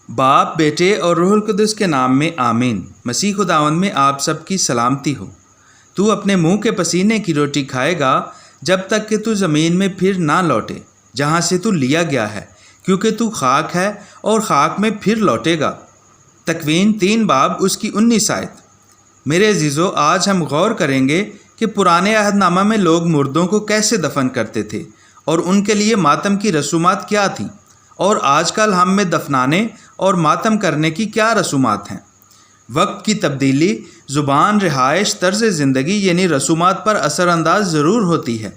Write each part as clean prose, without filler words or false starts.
باپ، بیٹے اور روح القدس کے نام میں آمین۔ مسیح خداوند میں آپ سب کی سلامتی ہو۔ تو اپنے منہ کے پسینے کی روٹی کھائے گا جب تک کہ تو زمین میں پھر نہ لوٹے جہاں سے تو لیا گیا ہے، کیونکہ تو خاک ہے اور خاک میں پھر لوٹے گا۔ تکوین 3 باب اس کی 19 آیت۔ میرے عزیزو، آج ہم غور کریں گے کہ پرانے عہد نامہ میں لوگ مردوں کو کیسے دفن کرتے تھے اور ان کے لیے ماتم کی رسومات کیا تھیں، اور آج کل ہم میں دفنانے اور ماتم کرنے کی کیا رسومات ہیں۔ وقت کی تبدیلی زبان، رہائش، طرز زندگی یعنی رسومات پر اثر انداز ضرور ہوتی ہے۔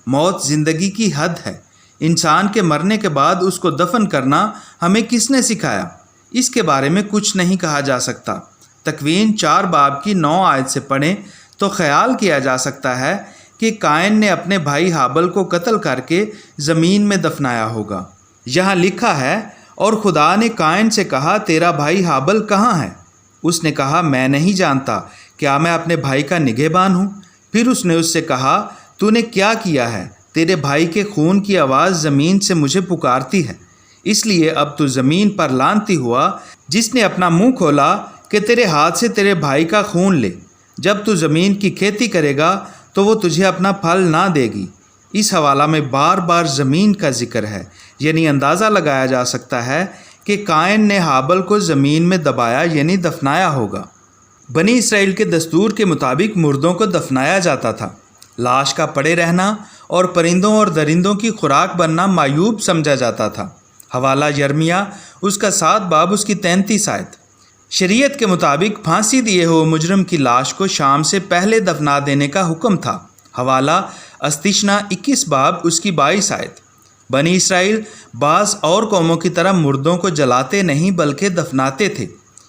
موت زندگی کی حد ہے۔ انسان کے مرنے کے بعد اس کو دفن کرنا ہمیں کس نے سکھایا؟ اس کے بارے میں کچھ نہیں کہا جا سکتا۔ تکوین 4 باب کی 9 آیت سے پڑھیں تو خیال کیا جا سکتا ہے کہ قائن نے اپنے بھائی ہابل کو قتل کر کے زمین میں دفنایا ہوگا۔ یہاں لکھا ہے، اور خدا نے قائن سے کہا، تیرا بھائی ہابل کہاں ہے؟ اس نے کہا، میں نہیں جانتا، کیا میں اپنے بھائی کا نگہبان ہوں؟ پھر اس نے اس سے کہا، تو نے کیا کیا ہے؟ تیرے بھائی کے خون کی آواز زمین سے مجھے پکارتی ہے، اس لیے اب تو زمین پر لعنتی ہوا جس نے اپنا منہ کھولا کہ تیرے ہاتھ سے تیرے بھائی کا خون لے۔ جب تو زمین کی کھیتی کرے گا تو وہ تجھے اپنا پھل نہ دے گی۔ اس حوالہ میں بار بار زمین کا ذکر ہے، یعنی اندازہ لگایا جا سکتا ہے کہ قائن نے ہابل کو زمین میں دبایا یعنی دفنایا ہوگا۔ بنی اسرائیل کے دستور کے مطابق مردوں کو دفنایا جاتا تھا۔ لاش کا پڑے رہنا اور پرندوں اور درندوں کی خوراک بننا معیوب سمجھا جاتا تھا۔ حوالہ یرمیہ اس کا 7 باب اس کی 33 آیت۔ شریعت کے مطابق پھانسی دیے ہوئے مجرم کی لاش کو شام سے پہلے دفنا دینے کا حکم تھا۔ حوالہ استثنا 21 باب اس کی 22 آیت۔ بنی اسرائیل بعض اور قوموں کی طرح مردوں کو جلاتے نہیں بلکہ دفناتے تھے،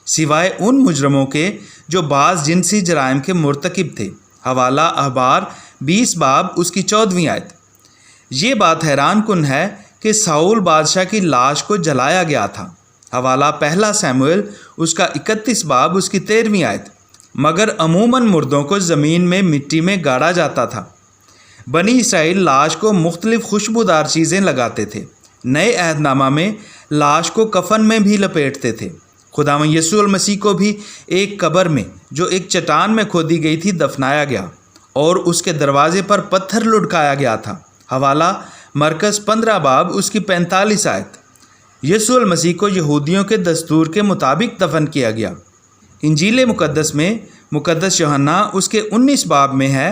سوائے ان مجرموں کے جو بعض جنسی جرائم کے مرتکب تھے۔ حوالہ احبار 20 باب اس کی 14ویں آیت۔ یہ بات حیران کن ہے کہ ساؤل بادشاہ کی لاش کو جلایا گیا تھا۔ حوالہ 1 سموئیل اس کا 31 باب اس کی 13ویں آیت۔ مگر عموماً مردوں کو زمین میں مٹی میں گاڑا جاتا تھا۔ بنی اسرائیل لاش کو مختلف خوشبودار چیزیں لگاتے تھے۔ نئے عہد نامہ میں لاش کو کفن میں بھی لپیٹتے تھے۔ خداوند یسوع المسیح کو بھی ایک قبر میں جو ایک چٹان میں کھودی گئی تھی دفنایا گیا اور اس کے دروازے پر پتھر لٹکایا گیا تھا۔ حوالہ مرکز 15 باب اس کی 45 آیت۔ یسوع المسیح کو یہودیوں کے دستور کے مطابق دفن کیا گیا۔ انجیل مقدس میں مقدس یوحنا اس کے 19 باب میں ہے،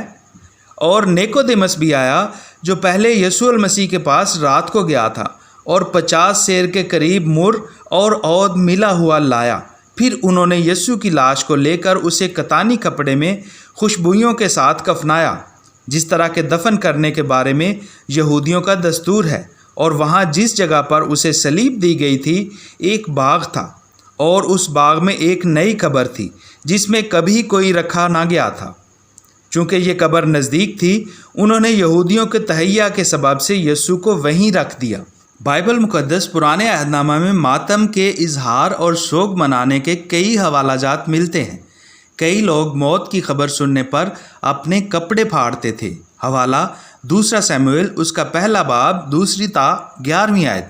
اور نیکودیمس بھی آیا جو پہلے یسوع المسیح کے پاس رات کو گیا تھا اور 50 سیر کے قریب مر اور عود ملا ہوا لایا۔ پھر انہوں نے یسوع کی لاش کو لے کر اسے کتانی کپڑے میں خوشبوئیوں کے ساتھ کفنایا، جس طرح کے دفن کرنے کے بارے میں یہودیوں کا دستور ہے۔ اور وہاں جس جگہ پر اسے صلیب دی گئی تھی ایک باغ تھا، اور اس باغ میں ایک نئی قبر تھی جس میں کبھی کوئی رکھا نہ گیا تھا۔ چونکہ یہ قبر نزدیک تھی، انہوں نے یہودیوں کے تہیہ کے سبب سے یسوع کو وہیں رکھ دیا۔ بائبل مقدس پرانے عہد نامہ میں ماتم کے اظہار اور سوگ منانے کے کئی حوالہ جات ملتے ہیں۔ کئی لوگ موت کی خبر سننے پر اپنے کپڑے پھاڑتے تھے۔ حوالہ 2 سموئیل اس کا 1 باب 2 تا 11ویں آیت۔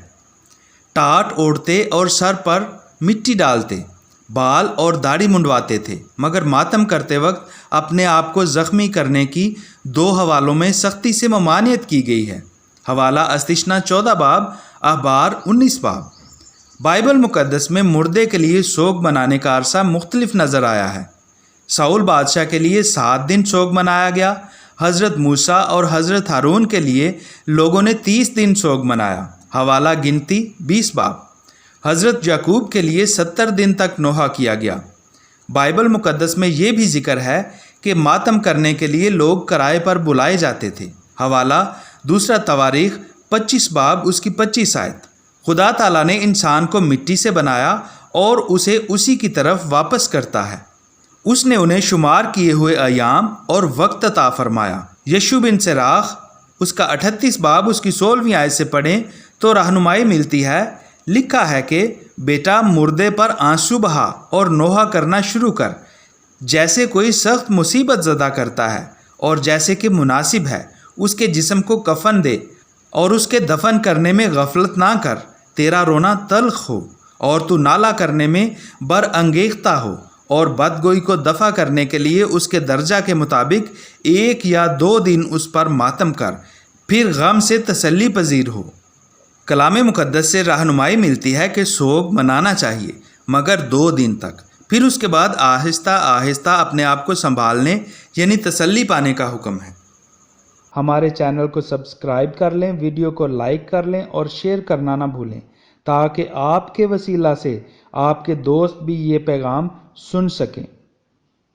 ٹاٹ اوڑھتے اور سر پر مٹی ڈالتے، بال اور داڑھی منڈواتے تھے، مگر ماتم کرتے وقت اپنے آپ کو زخمی کرنے کی 2 حوالوں میں سختی سے ممانعت کی گئی ہے۔ حوالہ استثنا 14 باب، احبار 19 باب۔ بائبل مقدس میں مردے کے لیے سوگ منانے کا عرصہ مختلف نظر آیا ہے۔ ساؤل بادشاہ کے لیے 7 دن سوگ منایا گیا۔ حضرت موسیٰ اور حضرت ہارون کے لیے لوگوں نے 30 دن سوگ منایا۔ حوالہ گنتی 20 باب۔ حضرت یعقوب کے لیے 70 دن تک نوحہ کیا گیا۔ بائبل مقدس میں یہ بھی ذکر ہے کہ ماتم کرنے کے لیے لوگ کرائے پر بلائے جاتے تھے۔ حوالہ 2 تواریخ 25 باب اس کی 25 آیت۔ خدا تعالیٰ نے انسان کو مٹی سے بنایا اور اسے اسی کی طرف واپس کرتا ہے۔ اس نے انہیں شمار کیے ہوئے ایام اور وقت عطا فرمایا۔ یشوع بن سراخ اس کا 38 باب اس کی 16ویں آیت سے پڑھیں تو رہنمائی ملتی ہے۔ لکھا ہے کہ بیٹا مردے پر آنسو بہا اور نوحہ کرنا شروع کر، جیسے کوئی سخت مصیبت زدہ کرتا ہے، اور جیسے کہ مناسب ہے اس کے جسم کو کفن دے اور اس کے دفن کرنے میں غفلت نہ کر۔ تیرا رونا تلخ ہو اور تو نالا کرنے میں برانگیختہ ہو اور بدگوئی کو دفع کرنے کے لیے اس کے درجہ کے مطابق 1 یا 2 دن اس پر ماتم کر، پھر غم سے تسلی پذیر ہو۔ کلام مقدس سے رہنمائی ملتی ہے کہ سوگ منانا چاہیے مگر 2 دن تک، پھر اس کے بعد آہستہ آہستہ اپنے آپ کو سنبھالنے یعنی تسلی پانے کا حکم ہے۔ ہمارے چینل کو سبسکرائب کر لیں، ویڈیو کو لائک کر لیں اور شیئر کرنا نہ بھولیں تاکہ آپ کے وسیلہ سے آپ کے دوست بھی یہ پیغام سن سکیں۔